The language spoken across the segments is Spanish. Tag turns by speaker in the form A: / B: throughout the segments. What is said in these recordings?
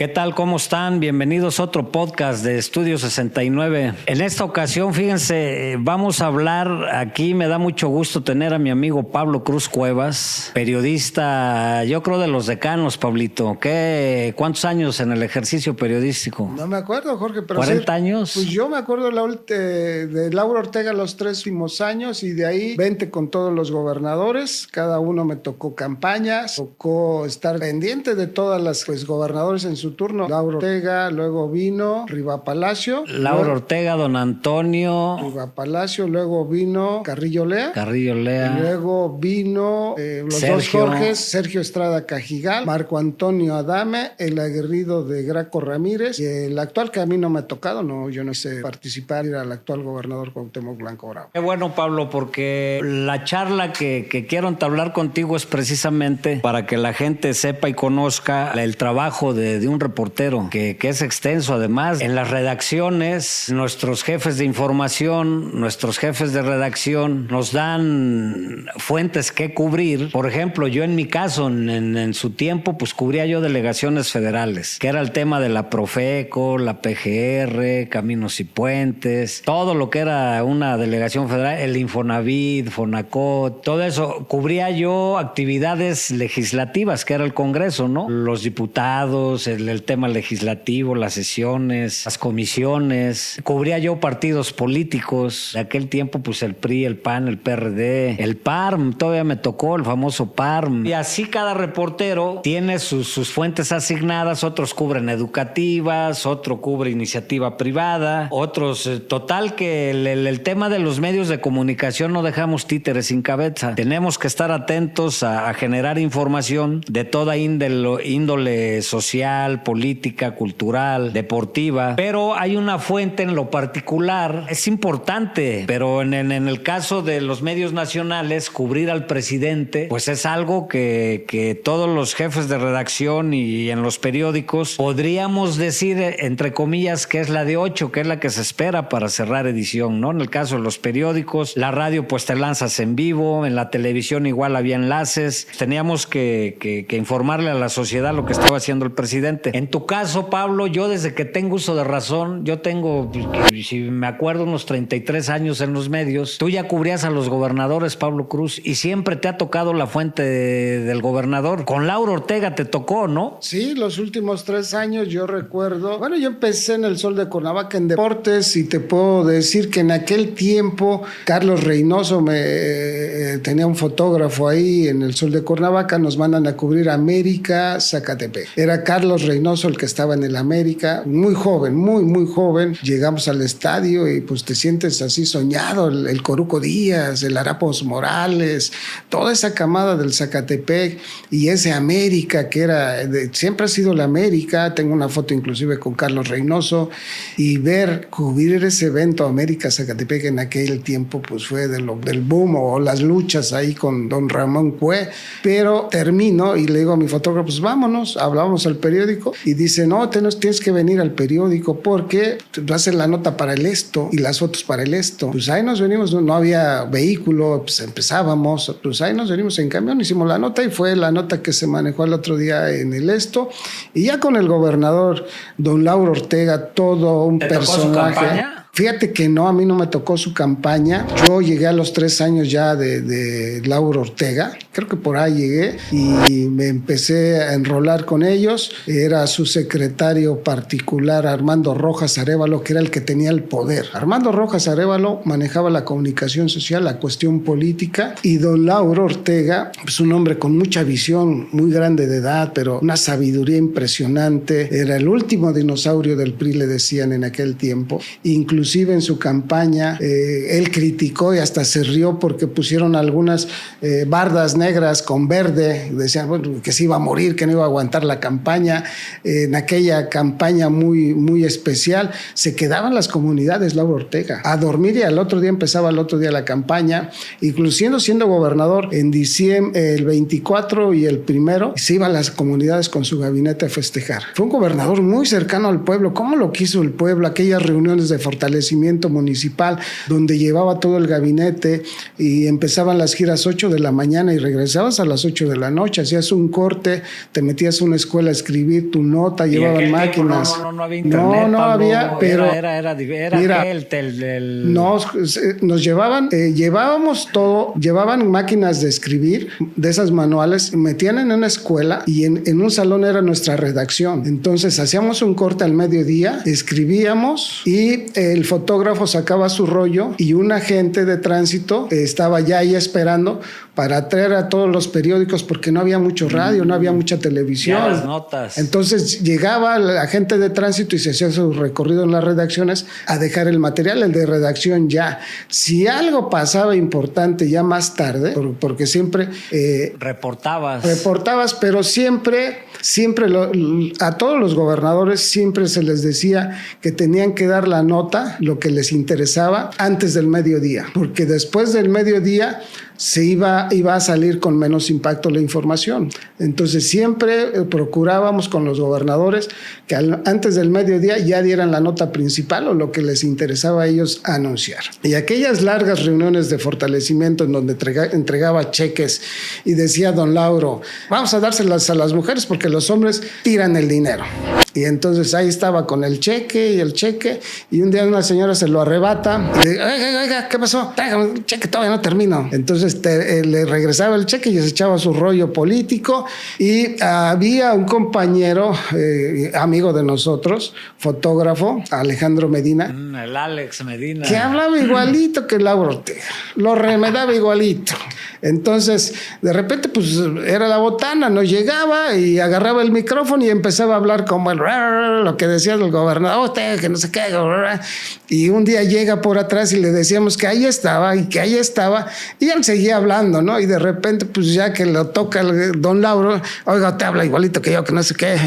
A: ¿Qué tal? ¿Cómo están? Bienvenidos a otro podcast de Estudio 69. En esta ocasión, fíjense, vamos a hablar, aquí me da mucho gusto tener a mi amigo Pablo Cruz Cuevas, periodista, yo creo de los decanos, Pablito. ¿Cuántos años en el ejercicio periodístico?
B: No me acuerdo, Jorge, pero
A: ¿40
B: sí,
A: años?
B: Pues yo me acuerdo de Lauro Ortega los 3 últimos años y de ahí 20 con todos los gobernadores. Cada uno me tocó campañas, tocó estar pendiente de todas las gobernadores en su turno. Lauro Ortega, luego vino Riva Palacio.
A: Lauro Ortega, don Antonio.
B: Riva Palacio, luego vino Carrillo Lea.
A: Y
B: luego vino los
A: Sergio.
B: dos Jorges, Sergio Estrada Cajigal, Marco Antonio Adame, el aguerrido de Graco Ramírez, y el actual que a mí no me ha tocado, yo no sé participar, era el actual gobernador Cuauhtémoc Blanco Bravo.
A: Qué bueno, Pablo, porque la charla que quiero entablar contigo es precisamente para que la gente sepa y conozca el trabajo de un reportero, que es extenso. Además, en las redacciones, nuestros jefes de información, nuestros jefes de redacción nos dan fuentes que cubrir. Por ejemplo, yo en mi caso, en su tiempo, pues cubría yo delegaciones federales, que era el tema de la Profeco, la PGR, Caminos y Puentes, todo lo que era una delegación federal, el Infonavit, Fonacot, todo eso. Cubría yo actividades legislativas, que era el Congreso, ¿no? Los diputados, el tema legislativo, las sesiones, las comisiones. Cubría yo partidos políticos. De aquel tiempo, pues el PRI, el PAN, el PRD, el PARM, todavía me tocó el famoso PARM. Y así cada reportero tiene sus fuentes asignadas. Otros cubren educativas, otro cubre iniciativa privada, otros... Total que el tema de los medios de comunicación no dejamos títeres sin cabeza. Tenemos que estar atentos a generar información de toda índole social, política, cultural, deportiva, pero hay una fuente en lo particular, es importante, pero en el caso de los medios nacionales, cubrir al presidente, pues es algo que todos los jefes de redacción y en los periódicos podríamos decir, entre comillas, que es la de 8, que es la que se espera para cerrar edición, ¿no? En el caso de los periódicos, la radio pues te lanzas en vivo, en la televisión igual había enlaces, teníamos que informarle a la sociedad lo que estaba haciendo el presidente. En tu caso, Pablo, yo desde que tengo uso de razón, yo tengo, si me acuerdo, unos 33 años en los medios. Tú ya cubrías a los gobernadores, Pablo Cruz, y siempre te ha tocado la fuente del gobernador. Con Lauro Ortega te tocó, ¿no?
B: Sí, los últimos 3 años yo recuerdo. Bueno, yo empecé en el Sol de Cuernavaca en deportes y te puedo decir que en aquel tiempo Carlos Reynoso tenía un fotógrafo ahí en el Sol de Cuernavaca, nos mandan a cubrir América, Zacatepec. Era Carlos Reynoso el que estaba en el América, muy joven, muy joven. Llegamos al estadio y pues te sientes así soñado, el Coruco Díaz, el Arapos Morales, toda esa camada del Zacatepec y ese América que siempre ha sido la América. Tengo una foto inclusive con Carlos Reynoso y cubrir ese evento América Zacatepec en aquel tiempo pues fue del boom o las luchas ahí con don Ramón Cue. Pero termino y le digo a mi fotógrafo, pues vámonos, hablábamos al periódico y dice, no, tienes que venir al periódico porque tú haces la nota para el Esto y las fotos para el Esto. Pues ahí nos venimos, no había vehículo, pues empezábamos, pues ahí nos venimos en camión, hicimos la nota y fue la nota que se manejó el otro día en el Esto. Y ya con el gobernador don Lauro Ortega, todo un personaje.
A: ¿Tocó su campaña?
B: Fíjate que no, a mí no me tocó su campaña. Yo llegué a los 3 años ya de Lauro Ortega, creo que por ahí llegué y me empecé a enrolar con ellos. Era su secretario particular Armando Rojas Arévalo, que era el que tenía el poder. Armando Rojas Arévalo manejaba la comunicación social, la cuestión política, y don Lauro Ortega, pues un hombre con mucha visión, muy grande de edad, pero una sabiduría impresionante. Era el último dinosaurio del PRI, le decían en aquel tiempo. Inclusive en su campaña él criticó y hasta se rió porque pusieron algunas bardas negras con verde, decían bueno, que se iba a morir, que no iba a aguantar la campaña. En aquella campaña muy especial se quedaban las comunidades Lauro Ortega a dormir y al otro día empezaba la campaña, inclusive siendo gobernador en diciembre, el 24 y el 1 se iban las comunidades con su gabinete a festejar. Fue un gobernador muy cercano al pueblo. ¿Cómo lo quiso el pueblo? Aquellas reuniones de fortalecimiento fortalecimiento municipal, donde llevaba todo el gabinete y empezaban las giras 8 de la mañana y regresabas a las 8 de la noche, hacías un corte, te metías a una escuela a escribir tu nota, llevaban máquinas.
A: No había internet.
B: No había, pero
A: era mira,
B: nos llevaban, llevábamos todo, llevaban máquinas de escribir, de esas manuales, metían en una escuela y en un salón era nuestra redacción. Entonces hacíamos un corte al mediodía, escribíamos y el fotógrafo sacaba su rollo y un agente de tránsito estaba ya ahí esperando para traer a todos los periódicos porque no había mucho radio, no había mucha televisión.
A: Ya las notas.
B: Entonces llegaba el agente de tránsito y se hacía su recorrido en las redacciones a dejar el material, el de redacción ya. Si algo pasaba importante ya más tarde, porque siempre... Reportabas, pero siempre a todos los gobernadores siempre se les decía que tenían que dar la nota, lo que les interesaba, antes del mediodía, porque después del mediodía se iba a salir con menos impacto la información. Entonces siempre procurábamos con los gobernadores que antes del mediodía ya dieran la nota principal o lo que les interesaba a ellos anunciar. Y aquellas largas reuniones de fortalecimiento en donde entregaba cheques y decía don Lauro, vamos a dárselas a las mujeres porque los hombres tiran el dinero. Y entonces ahí estaba con el cheque y un día una señora se lo arrebata y le dice, oiga, ¿qué pasó? Tráigame el cheque, todavía no termino. Entonces le regresaba el cheque y se echaba su rollo político y había un compañero, amigo de nosotros, fotógrafo, Alejandro Medina.
A: El Alex Medina.
B: Que hablaba igualito que Lauro Ortega, lo remedaba igualito. Entonces, de repente, pues era la botana, nos llegaba y agarraba el micrófono y empezaba a hablar como lo que decía el gobernador, usted, que no sé qué. Y un día llega por atrás y le decíamos que ahí estaba y él seguía hablando, ¿no? Y de repente, pues ya que lo toca el don Lauro, oiga, te habla igualito que yo, que no sé qué,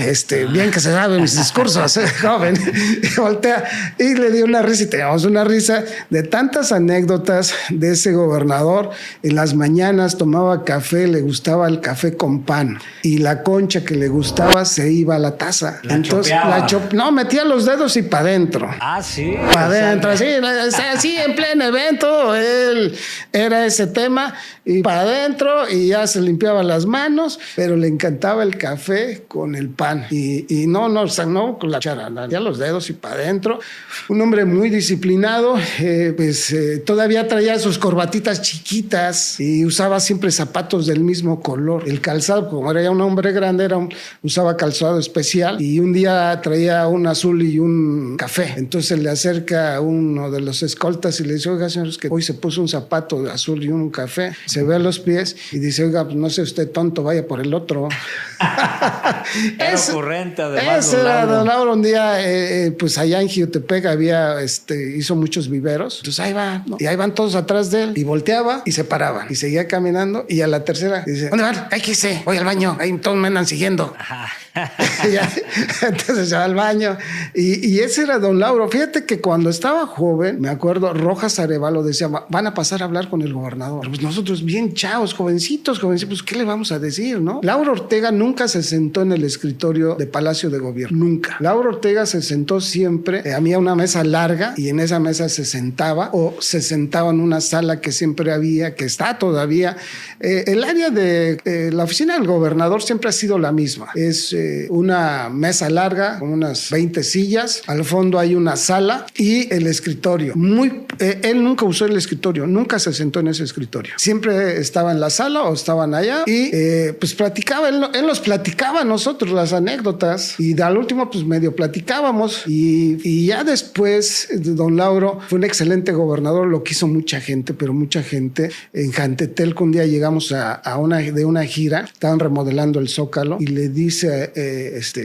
B: bien que se sabe mis discursos, joven. Y voltea y le dio una risa y teníamos una risa de tantas anécdotas de ese gobernador. En las mañanas tomaba café, le gustaba el café con pan y la concha que le gustaba se iba a la taza. Entonces metía los dedos y para adentro.
A: Ah, sí.
B: Para adentro, así en pleno evento, él era ese tema y para adentro y ya se limpiaba las manos, pero le encantaba el café con el pan y no con la charana, ya los dedos y para adentro. Un hombre muy disciplinado, todavía traía sus corbatitas chiquitas y usaba siempre zapatos del mismo color. El calzado, como era ya un hombre grande, usaba calzado especial y un día traía un azul y un café. Entonces le acerca a uno de los escoltas y le dice, oiga, señor, es que hoy se puso un zapato de azul y un café. Se ve a los pies y dice, oiga, pues no sé usted tonto, vaya por el otro.
A: Era ocurrente, además.
B: Ese era don Lauro. Un día, pues allá en Jiutepec hizo muchos viveros. Entonces ahí va, ¿no? Y ahí van todos atrás de él y volteaba y se paraba y seguía caminando y a la tercera dice, ¿dónde van? Ahí que sé, voy al baño, ahí todos me andan siguiendo. Entonces se va al baño y ese era don Lauro. Fíjate que cuando estaba joven, me acuerdo, Rojas Arevalo decía, van a pasar a hablar con el gobernador. Pero pues nosotros bien chavos, jovencitos, pues ¿qué le vamos a decir, no? Lauro Ortega nunca se sentó en el escritorio de Palacio de Gobierno, nunca. Lauro Ortega se sentó siempre, había una mesa larga y en esa mesa se sentaba en una sala que siempre había, que está todavía. El área de la oficina del gobernador siempre ha sido la misma. Es una mesa larga con unas 20 sillas, al fondo hay una sala y el escritorio. Él nunca usó el escritorio, nunca se sentó en ese escritorio. Siempre estaba en la sala o estaban allá y pues platicaba, él nos platicaba a nosotros las anécdotas y al último pues medio platicábamos y ya después don Lauro fue un excelente gobernador, lo quiso mucha gente, pero mucha gente. En Jantetelco un día llegamos de una gira, estaban remodelando el Zócalo y le dice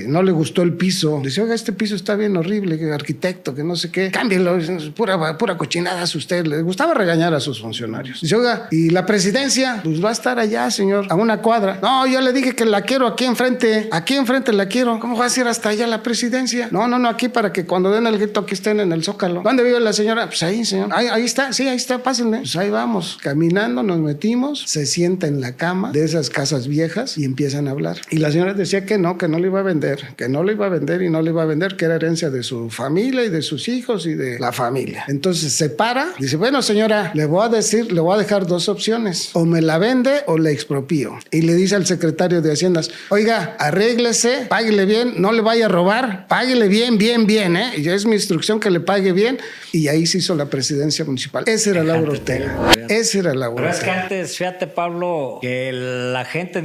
B: no le gustó el piso, dice, oiga, este piso está bien horrible, que arquitecto, que no sé qué, cámbielo, pura cochinada a usted. Le gustaba regañar a sus funcionarios. Dice, oiga, y la presidencia? Pues va a estar allá, señor, a una cuadra. No, yo le dije que la quiero aquí enfrente la quiero. ¿Cómo va a ser hasta allá la presidencia? No, aquí para que cuando den el grito aquí estén en el Zócalo. ¿Dónde vive la señora? Pues ahí, señor. Ahí está, sí, ahí está, pásenle. Pues ahí vamos, caminando, nos metimos, se sienta en la cama de esas casas viejas y empiezan a hablar. Y la señora decía que no le iba a vender, que no le iba a vender y no le iba a vender, que era herencia de su familia y de sus hijos y de la familia. Entonces se para, dice, bueno, señora, le voy a dejar dos opciones. O me la vende o le expropío. Y le dice al secretario de Haciendas, oiga, arréglese, páguele bien, no le vaya a robar, páguele bien, ¿eh? Y es mi instrucción que le pague bien. Y ahí se hizo la presidencia municipal. Ese era Lauro Ortega.
A: Pero es que antes, fíjate, Pablo, que la gente,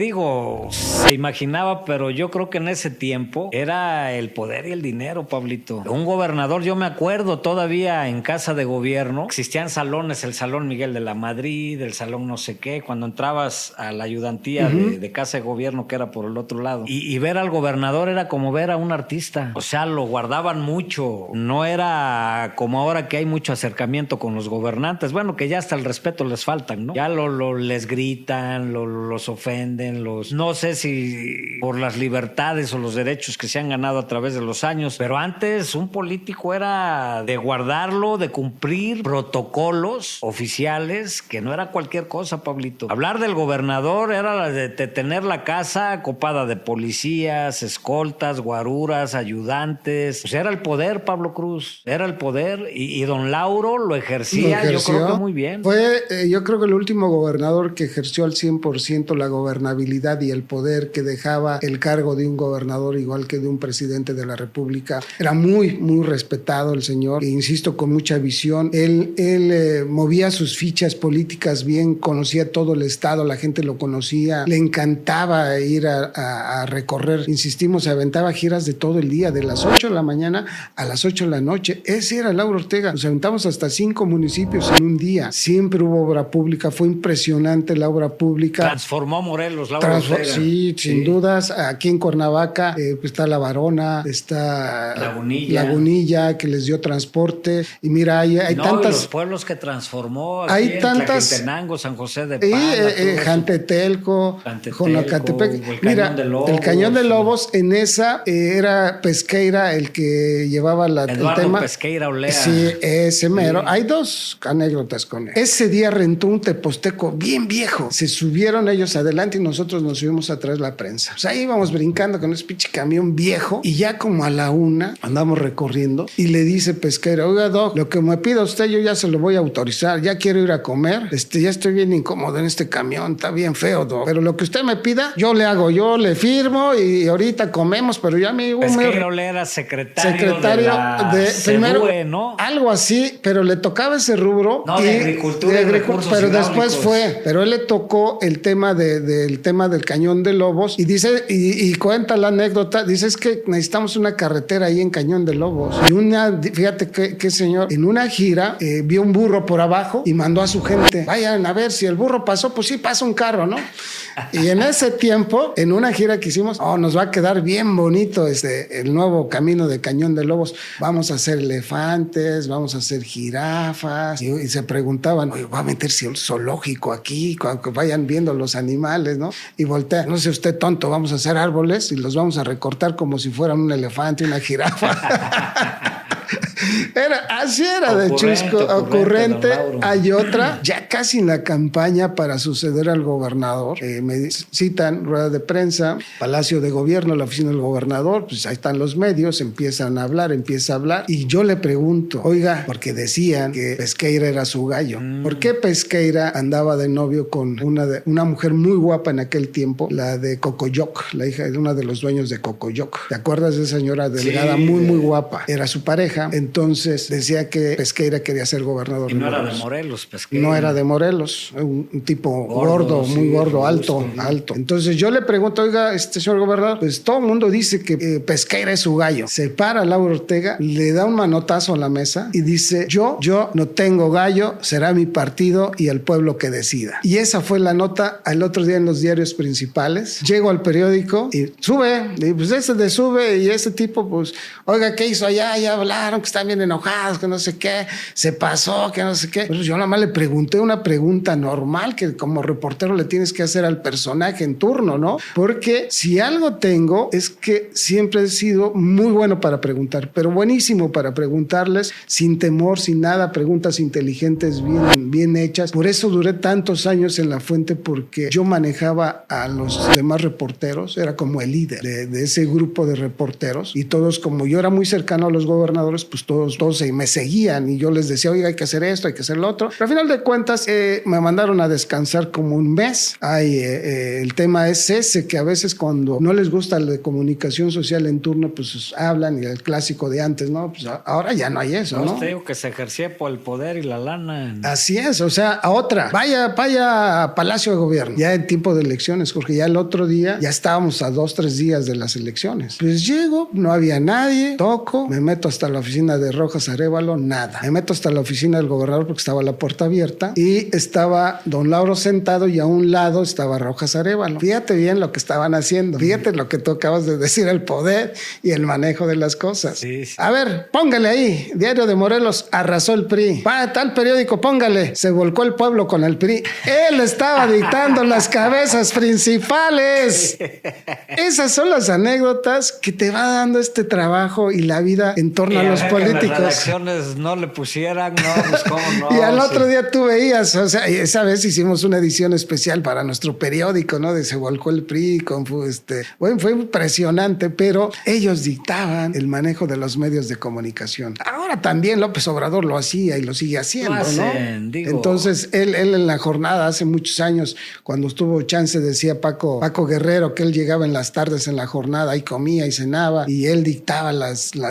A: se imaginaba, pero yo creo que en ese tiempo era el poder y el dinero, Pablito. Un gobernador, yo me acuerdo todavía en casa de gobierno, existían salones, el Salón Miguel de la Madrid, el Salón no sé qué, cuando entrabas a la ayudantía de casa de gobierno, que era por el otro lado. Y ver al gobernador era como ver a un artista. O sea, lo guardaban mucho. No era como ahora que hay mucho acercamiento con los gobernantes. Bueno, que ya hasta el respeto les faltan, ¿no? Ya les gritan, los ofenden, no sé si por las libertades o los derechos que se han ganado a través de los años, pero antes un político era de guardarlo, de cumplir protocolos oficiales, que no era cualquier cosa, Pablito. Hablar del gobernador era de tener la casa copada de policías, escoltas, guaruras, ayudantes. Pues era el poder, Pablo Cruz, era el poder, y don Lauro lo ejerció, yo creo que muy bien.
B: Fue, yo creo que el último gobernador que ejerció al 100% la gobernabilidad y el poder que dejaba el cargo de un gobernador igual que de un presidente de la República. Era muy, muy respetado el señor, e insisto, con mucha visión. Él movía sus fichas políticas bien, conocía todo el estado, la gente lo conocía, le encantaba ir a recorrer, insistimos, se aventaba giras de todo el día, de las 8 de la mañana a las 8 de la noche. Ese era Lauro Ortega. Nos aventamos hasta 5 municipios en un día. Siempre hubo obra pública, fue impresionante la obra pública.
A: Transformó Morelos, Lauro Ortega.
B: Sí, sin dudas. Aquí en Cuernavaca está La Varona, está Lagunilla, que les dio transporte. Y mira, hay tantas...
A: Y los pueblos que transformó.
B: Hay tantas...
A: Tlaquetenango, San José de Pala.
B: Jantetelco, Jonacatepec. Mira, el Cañón de Lobos, en esa era Pesqueira el que llevaba el tema.
A: Pesqueira Olea.
B: Sí, ese mero. Sí. Hay dos anécdotas con él. Ese día rentó un teposteco bien viejo. Se subieron ellos adelante y nosotros nos subimos atrás la prensa. O sea, ahí íbamos brincando con ese pinche camión viejo y ya como a la 1 andamos recorriendo y le dice Pesqueira, oiga, Doc, lo que me pida usted yo ya se lo voy a autorizar. Ya quiero ir a comer. Ya estoy bien incómodo en este camión. Está bien feo, Doc. Pero lo que usted me pida, yo le hago. Yo le firmo y ahorita comemos, pero ya me...
A: Pesqueira Olea era secretario de
B: primero,
A: CEDUE, ¿no?
B: Algo así, pero le tocaba ese rubro.
A: No, de agricultura y recursos
B: pero
A: hidráulicos.
B: Después fue, pero él le tocó el tema del tema del Cañón de Lobos y dice, y cuenta la anécdota, dice, es que necesitamos una carretera ahí en Cañón de Lobos. Y fíjate que señor, en una gira vio un burro por abajo y mandó a su gente, vayan a ver si el burro pasó, pues sí pasa un carro, ¿no? Y en ese tiempo, en una gira que hicimos, nos va a quedar bien bonito el nuevo camino de Cañón de Lobos. Vamos a hacer elefantes, vamos a hacer jirafas. Y se preguntaban, oye, ¿va a meterse el zoológico aquí? Cuando vayan viendo los animales, ¿no? Y voltea, no sé usted tonto, vamos a hacer árboles y los vamos a recortar como si fueran un elefante, una jirafa. Así era de chusco, ocurrente. Hay otra, ya casi en la campaña para suceder al gobernador. Me citan rueda de prensa, Palacio de Gobierno, la oficina del gobernador, pues ahí están los medios, empieza a hablar, y yo le pregunto, oiga, porque decían que Pesqueira era su gallo. ¿Por qué Pesqueira andaba de novio con una mujer muy guapa en aquel tiempo, la de Cocoyoc, la hija de uno de los dueños de Cocoyoc? ¿Te acuerdas de esa señora delgada, muy guapa? Era su pareja. Entonces decía que Pesqueira quería ser gobernador.
A: Y no era de Morelos, Pesqueira.
B: No era de Morelos, un tipo gordo, muy gordo, alto. Entonces yo le pregunto, oiga, señor gobernador, pues todo el mundo dice que Pesqueira es su gallo. Se para Lauro Ortega, le da un manotazo a la mesa y dice, yo no tengo gallo, será mi partido y el pueblo que decida. Y esa fue la nota al otro día en los diarios principales. Llego al periódico y sube, y pues ese de sube y ese tipo, pues, oiga, ¿qué hizo allá? Ya hablaron que están bien enojados, que no sé qué, se pasó, que no sé qué. Pues yo nada más le pregunté una pregunta normal que como reportero le tienes que hacer al personaje en turno, ¿no? Porque si algo tengo es que siempre he sido muy bueno para preguntar, pero buenísimo para preguntarles sin temor, sin nada, preguntas inteligentes, bien hechas. Por eso duré tantos años en La Fuente, porque yo manejaba a los demás reporteros, era como el líder de ese grupo de reporteros, y todos, como yo era muy cercano a los gobernadores, pues todos me seguían y yo les decía, oiga, hay que hacer esto, hay que hacer lo otro. Pero al final de cuentas me mandaron a descansar como un mes. El tema es ese, que a veces cuando no les gusta la comunicación social en turno, pues hablan, y el clásico de antes, ¿no? Pues ahora ya no hay eso, ¿no?
A: Te digo que se ejercía por el poder y la lana.
B: Así es, o sea, a otra. Vaya a Palacio de Gobierno. Ya en tiempo de elecciones, Jorge, ya el otro día, ya estábamos a 2-3 días de las elecciones. Pues llego, no había nadie, toco, me meto hasta la oficina de Rojas Arévalo, nada. Me meto hasta la oficina del gobernador porque estaba la puerta abierta y estaba don Lauro sentado y a un lado estaba Rojas Arévalo. Fíjate bien lo que estaban haciendo. Fíjate lo que tú acabas de decir, el poder y el manejo de las cosas.
A: Sí, sí.
B: A ver, póngale ahí, Diario de Morelos, arrasó el PRI. Va, tal periódico, póngale, se volcó el pueblo con el PRI. Él estaba dictando las cabezas principales. Esas son las anécdotas que te va dando este trabajo y la vida en torno a los políticos.
A: Que las redacciones no le pusieran, no, pues cómo no.
B: Y al otro día tú veías, o sea, esa vez hicimos una edición especial para nuestro periódico, ¿no? De Se volcó el PRI, bueno, fue impresionante, pero ellos dictaban el manejo de los medios de comunicación. Ahora también López Obrador lo hacía y lo sigue haciendo, ¿no? Entonces, él en la jornada, hace muchos años, cuando estuvo chance, decía Paco Guerrero que él llegaba en las tardes en la jornada y comía y cenaba, y él dictaba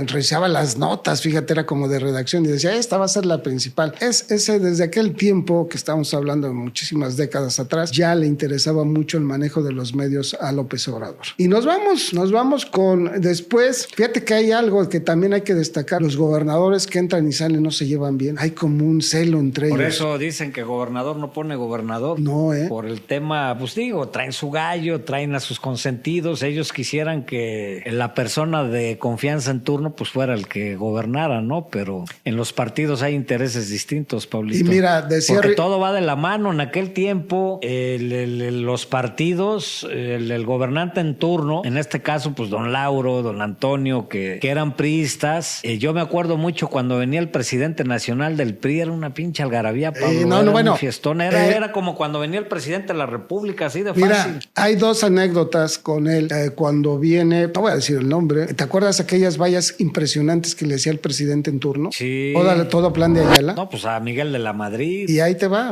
B: revisaba las notas, fíjate, era como de redacción, y decía, esta va a ser la principal. Ese desde aquel tiempo, que estamos hablando de muchísimas décadas atrás, ya le interesaba mucho el manejo de los medios a López Obrador. Y nos vamos con, después, fíjate que hay algo que también hay que destacar, los gobernadores que entran y salen no se llevan bien, hay como un celo entre ellos.
A: Por eso dicen que gobernador no pone gobernador.
B: No,
A: Por el tema, pues digo, traen su gallo, traen a sus consentidos, ellos quisieran que la persona de confianza en turno pues fuera el que gobernara, ¿no? Pero en los partidos hay intereses distintos, Pablito.
B: Y mira, decía...
A: Porque todo va de la mano. En aquel tiempo, los partidos, el gobernante en turno, en este caso, pues don Lauro, don Antonio, que eran priistas. Yo me acuerdo mucho cuando venía el presidente nacional del PRI, era una pinche algarabía, Pablo. Un fiestón. Era como cuando venía el presidente de la República, así de fácil.
B: Mira, hay dos anécdotas con él. Cuando viene, no voy a decir el nombre, ¿te acuerdas aquellas vallas impresionantes que le hacía el presidente en turno?
A: Sí.
B: Todo Plan de Ayala.
A: No, pues a Miguel de la Madrid.
B: Y ahí te va.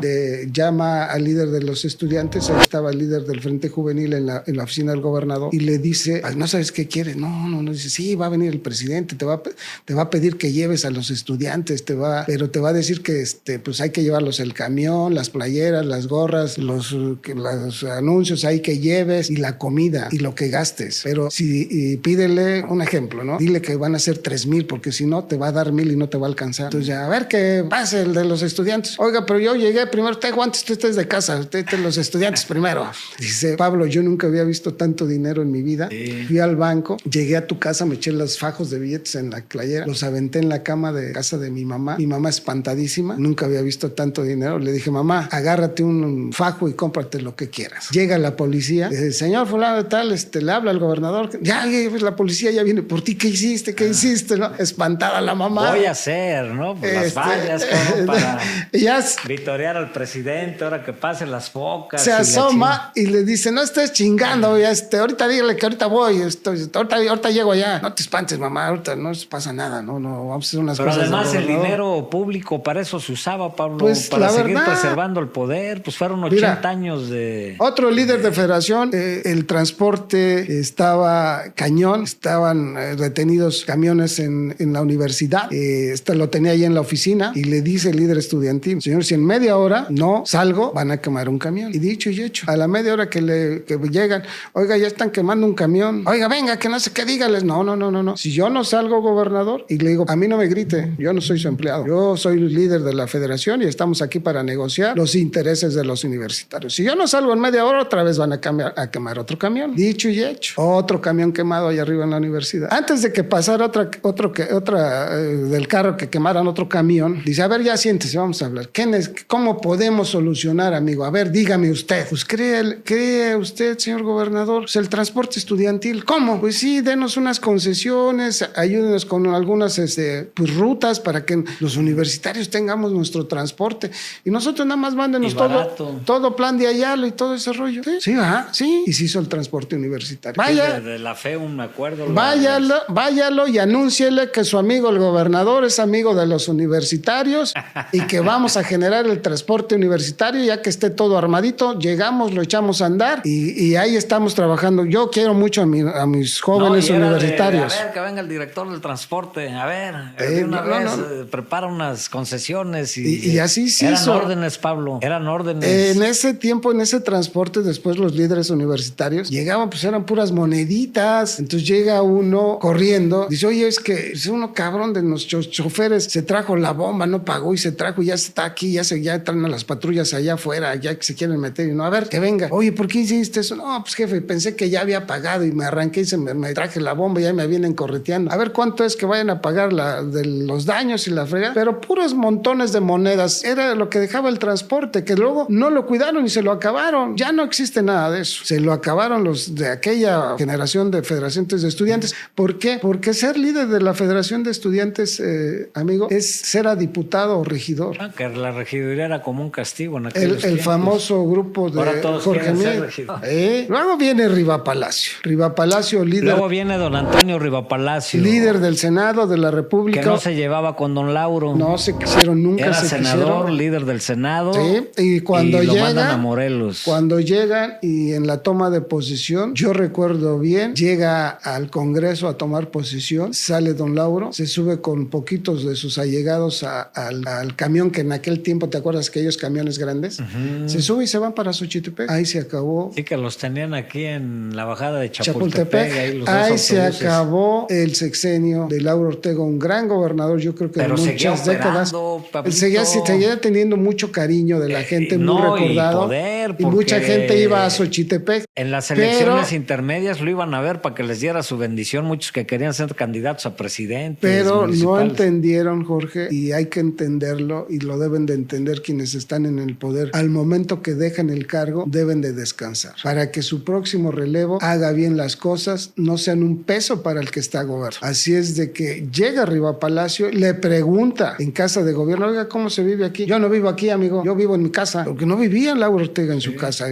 B: Llama al líder de los estudiantes, ahí estaba el líder del Frente Juvenil en la oficina del gobernador, y le dice, ¿no sabes qué quiere? No, dice, sí, va a venir el presidente, te va a pedir que lleves a los estudiantes, pero te va a decir que pues hay que llevarlos el camión, las playeras, las gorras, los anuncios hay que lleves, y la comida y lo que gastes. Pero pídele un ejemplo, ¿no? Dile que van a ser 3,000, porque si no te va a dar 1,000 y no te va a alcanzar. Entonces ya, a ver qué pase el de los estudiantes. Oiga, pero yo llegué primero, usted aguante, usted es de casa, usted los estudiantes primero. Dice, Pablo, yo nunca había visto tanto dinero en mi vida. Sí. Fui al banco, llegué a tu casa, me eché los fajos de billetes en la playera, los aventé en la cama de casa de mi mamá espantadísima, nunca había visto tanto dinero. Le dije, mamá, agárrate un fajo y cómprate lo que quieras. Llega la policía, dice, señor fulano de tal, le habla al gobernador, ya, pues la policía ya viene por ti, ¿qué hiciste? ¿No? Espantada la mamá.
A: Voy a hacer, ¿no? Pues las vallas, como para vitorear al presidente, ahora que pasen las focas.
B: Se asoma y le dice, no estés chingando, ahorita dígale que ahorita voy, ahorita llego allá. No te espantes, mamá, ahorita no pasa nada, no, vamos a hacer unas
A: cosas. Pero además el dinero público para eso se usaba, Pablo,
B: pues,
A: para seguir preservando el poder, pues fueron 80 años de...
B: Otro líder de federación, el transporte estaba cañón, estaban retenidos camiones en la universidad, lo tenía ahí en la oficina, y le dice el líder estudiantil, señor, si en media hora no salgo, van a quemar un camión. Y dicho y hecho, a la media hora que llegan, oiga, ya están quemando un camión, oiga, venga, que no sé qué, dígales, no, si yo no salgo, gobernador, y le digo, a mí no me grite, yo no soy su empleado, yo soy el líder de la federación y estamos aquí para negociar los intereses de los universitarios. Si yo no salgo en media hora, otra vez van a quemar otro camión. Dicho y hecho, otro camión quemado allá arriba en la universidad. Antes de que pasara otra del carro que quemaran otro camión. Dice, a ver, ya siéntese, vamos a hablar. ¿Cómo podemos solucionar, amigo? A ver, dígame usted. Pues cree usted, señor gobernador, pues el transporte estudiantil. ¿Cómo? Pues sí, denos unas concesiones, ayúdenos con algunas pues, rutas para que los universitarios tengamos nuestro transporte. Y nosotros nada más mándenos todo plan de Ayala y todo ese rollo. Sí, ajá, sí. Y se hizo el transporte universitario. Vaya.
A: De la FEUM, me acuerdo.
B: Váyalo y anúnciele que su amigo el gobernador es amigo de los universitarios y que vamos a generar el transporte universitario ya que esté todo armadito. Llegamos, lo echamos a andar y ahí estamos trabajando. Yo quiero mucho a mis jóvenes universitarios.
A: A ver, que venga el director del transporte. A ver, de una vez prepara unas concesiones
B: y así sí
A: eran órdenes, Pablo. Eran órdenes.
B: En ese tiempo, en ese transporte, después los líderes universitarios llegaban, pues eran puras moneditas. Entonces llega uno corriendo, dice, oye, es que es uno cabrón de nuestros choferes, se trajo la bomba, no pagó y se trajo y ya está aquí, ya traen a las patrullas allá afuera, ya que se quieren meter y no, a ver, que venga. Oye, ¿por qué hiciste eso? No, pues jefe, pensé que ya había pagado y me arranqué y me traje la bomba y ya me vienen correteando. A ver cuánto es que vayan a pagar de los daños y la fregada, pero puros montones de monedas. Era lo que dejaba el transporte, que luego no lo cuidaron y se lo acabaron. Ya no existe nada de eso. Se lo acabaron los de aquella generación de federaciones de estudiantes. ¿Por qué? Porque ser líder de la Federación de Estudiantes, amigo, es ser a diputado o regidor.
A: Que la regiduría era como un castigo en aquellos
B: el famoso grupo de Jorge Mier. Luego viene Riva Palacio, líder.
A: Luego viene don Antonio Riva Palacio,
B: líder del Senado de la República.
A: Que no se llevaba con don Lauro.
B: No se quisieron, nunca
A: era
B: se
A: senador,
B: quisieron.
A: Líder del Senado.
B: Sí, y cuando
A: lo mandan a Morelos.
B: Cuando llegan y en la toma de posesión, yo recuerdo bien, llega al Congreso a tomar posesión, sale don Lauro, se sube con poquitos de sus allegados al camión que en aquel tiempo, ¿te acuerdas aquellos camiones grandes? Uh-huh. Se sube y se van para Xochitepec. Ahí se acabó.
A: Sí, que los tenían aquí en la bajada de Chapultepec.
B: Ahí se acabó el sexenio de Lauro Ortega, un gran gobernador, yo creo que
A: pero
B: de muchas décadas. Seguía teniendo mucho cariño de la gente, muy recordado. Y mucha gente iba a Xochitepec.
A: En las elecciones intermedias lo iban a ver para que les diera su bendición, muchos que querían ser candidatos a presidente.
B: Pero no entendieron, Jorge, y hay que entenderlo, y lo deben de entender quienes están en el poder. Al momento que dejan el cargo, deben de descansar, para que su próximo relevo haga bien las cosas, no sean un peso para el que está gobernando. Así es de que llega Riva Palacio, le pregunta en casa de gobierno, oiga, ¿cómo se vive aquí? Yo no vivo aquí, amigo, yo vivo en mi casa, porque no vivía Lauro Ortega en su casa.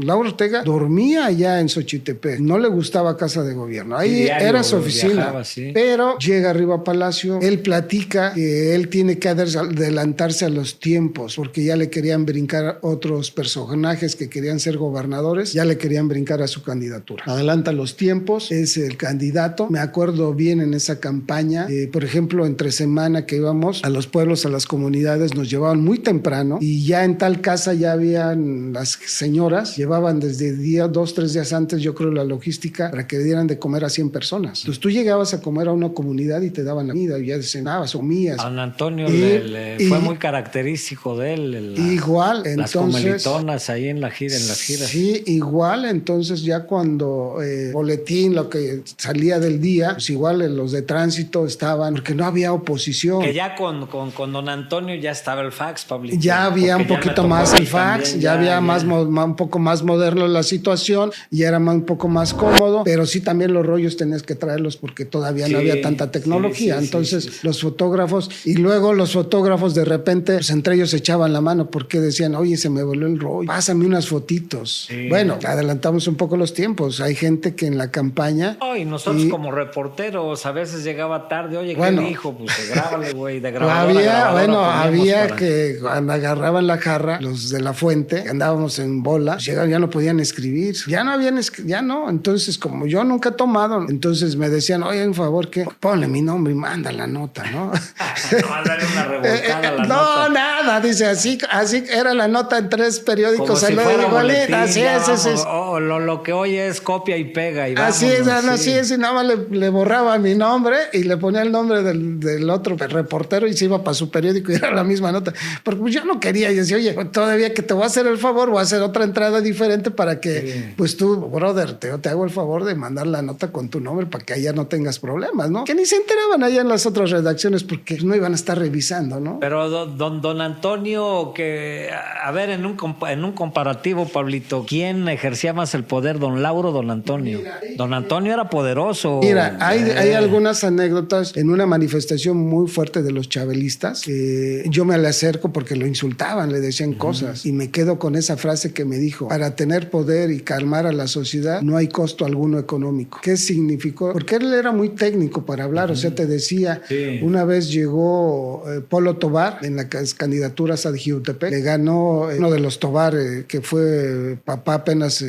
B: Lauro Ortega dormía allá en Xochitepec, no le gustaba casa de gobierno, ahí era su oficina. Viajaba, sí. Pero llega Riva Palacio, él platica que él tiene que adelantarse a los tiempos, porque ya le querían brincar otros personajes que querían ser gobernadores, ya le querían brincar a su candidatura. Adelanta los tiempos, es el candidato. Me acuerdo bien en esa campaña, por ejemplo, entre semana que íbamos a los pueblos, a las comunidades, nos llevaban muy temprano y ya en tal casa ya habían las señoras, llevaban desde 2-3 días antes, yo creo, la logística para que le dieran de comer a 100 personas. Entonces tú llegabas a comer a una comunidad y te daban la comida y ya cenabas, comías.
A: A don Antonio fue muy característico de él.
B: Igual,
A: las comelitonas ahí en las giras.
B: Sí, igual, entonces ya cuando boletín, lo que salía del día, pues igual los de tránsito estaban, porque no había oposición.
A: Que ya con don Antonio ya estaba el fax, Pablito.
B: Ya había un poquito más el fax, también, ya había un poco más moderno la situación, y era un poco más cómodo, pero sí también los rollos tenías que traerlos porque todavía no había tanta tecnología. Entonces los fotógrafos, y luego los fotógrafos de repente, pues entre ellos se echaban la mano porque decían, oye, se me voló el rollo, pásame unas fotitos. Sí. Bueno, adelantamos un poco los tiempos. Hay gente que en la campaña...
A: Y nosotros como reporteros a veces llegaba tarde, oye, ¿qué dijo? Pues grábale, güey, de grabadora.
B: Había que cuando agarraban la jarra, los de la fuente, andábamos en bola, llegaban, ya no podían escribir, ya no. Entonces, como yo nunca he tomado, entonces me decían, oye, un favor, que ponle mi nombre y manda la nota, ¿no?
A: No, darle una revolcada a la nota.
B: No, nada, dice, así era la nota en 3 periódicos.
A: Como si fuera boletín,
B: así es.
A: O lo que hoy es copia y pega. Y
B: así es, y nada más le borraba mi nombre y le ponía el nombre del otro reportero y se iba para su periódico y era la misma nota. Porque pues yo no quería, y decía, oye, todavía que te voy a hacer el favor, voy a hacer otra entrada diferente para que, pues tú, brother, te hago el favor de mandar la nota con tu nombre para que allá no tengas problemas, ¿no? Que ni se enteraban estaban allá en las otras redacciones porque no iban a estar revisando, ¿no?
A: Pero don Antonio, que a ver, en un comparativo, Pablito, ¿quién ejercía más el poder, don Lauro o don Antonio? Don Antonio era poderoso.
B: Mira, hay algunas anécdotas en una manifestación muy fuerte de los chabelistas. Yo me le acerco porque lo insultaban, le decían cosas, y me quedo con esa frase que me dijo: para tener poder y calmar a la sociedad no hay costo alguno económico. ¿Qué significó? Porque él era muy técnico para hablar, o sea, te decía, una vez llegó Polo Tobar en las candidaturas a Jiutepec, le ganó uno de los Tobar, que fue papá apenas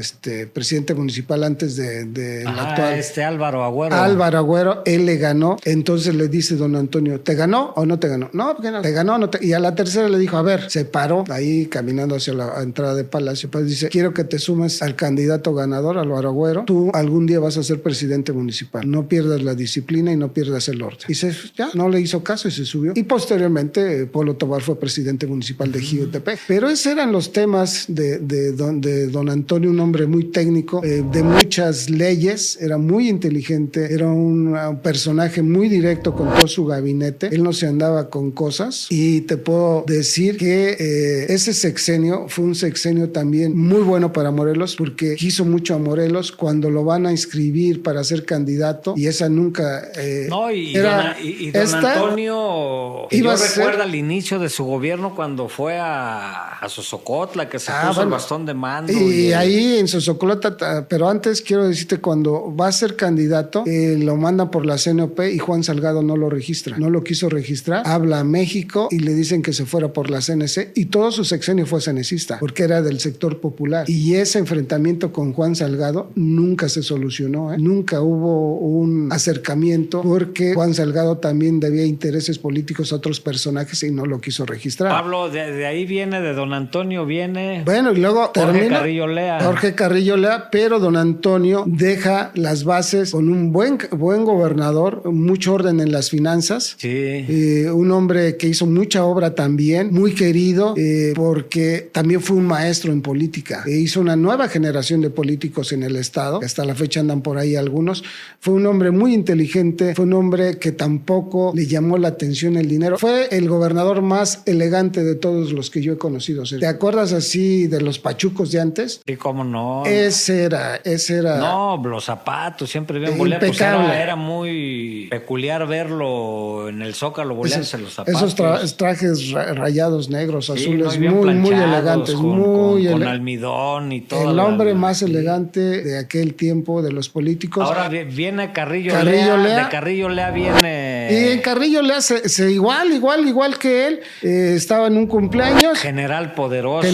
B: presidente municipal antes de la actual.
A: Álvaro Agüero.
B: Álvaro Agüero, él le ganó. Entonces le dice don Antonio: ¿te ganó o no te ganó? No, porque no. ¿Te ganó o no te? Y a la tercera le dijo: a ver, se paró ahí caminando hacia la entrada de Palacio, pues dice: quiero que te sumes al candidato ganador, Álvaro Agüero. Tú algún día vas a ser presidente municipal. No pierdas la disciplina y no pierdas el orden. Y ya no le hizo caso y se subió. Y posteriormente Polo Tobar fue presidente municipal de Jiutepec. Pero esos eran los temas de don Antonio, un hombre muy técnico, de muchas leyes, era muy inteligente, era un personaje muy directo con todo su gabinete. Él no se andaba con cosas, y te puedo decir que ese sexenio fue un sexenio también muy bueno para Morelos, porque quiso mucho a Morelos. Cuando lo van a inscribir para ser candidato, y esa nunca
A: don Antonio, yo recuerdo al inicio de su gobierno cuando fue a Sosocotla, que se puso el bastón de mando.
B: Y ahí en Sosocotla, pero antes quiero decirte, cuando va a ser candidato, lo mandan por la CNOP y Juan Salgado no lo registra, no lo quiso registrar, habla a México y le dicen que se fuera por la CNC, y todo su sexenio fue cenecista, porque era del sector popular, y ese enfrentamiento con Juan Salgado nunca se solucionó, nunca hubo un acercamiento, porque Juan Salgado también debía intereses políticos a otros personajes y no lo quiso registrar.
A: Pablo, de ahí viene, de don Antonio viene...
B: Bueno, y luego termina
A: Jorge
B: Carrillo Lea, pero don Antonio deja las bases con un buen gobernador, mucho orden en las finanzas, un hombre que hizo mucha obra también, muy querido, porque también fue un maestro en política, hizo una nueva generación de políticos en el estado, hasta la fecha andan por ahí algunos. Fue un hombre muy inteligente, fue un hombre que tampoco le llamó la atención el dinero, fue el gobernador más elegante de todos los que yo he conocido. ¿Te acuerdas así de los pachucos de antes?
A: Sí, cómo no.
B: Ese era.
A: No, los zapatos siempre bien boleados. Pues era muy peculiar verlo en el Zócalo boleándose los zapatos.
B: Esos trajes rayados negros, azules, muy elegantes,
A: con almidón y todo.
B: El hombre más elegante de aquel tiempo de los políticos.
A: Ahora viene Carrillo Lea. De Carrillo Lea viene...
B: Y en Carrillo Lea igual que él, estaba en un cumpleaños.
A: General poderoso.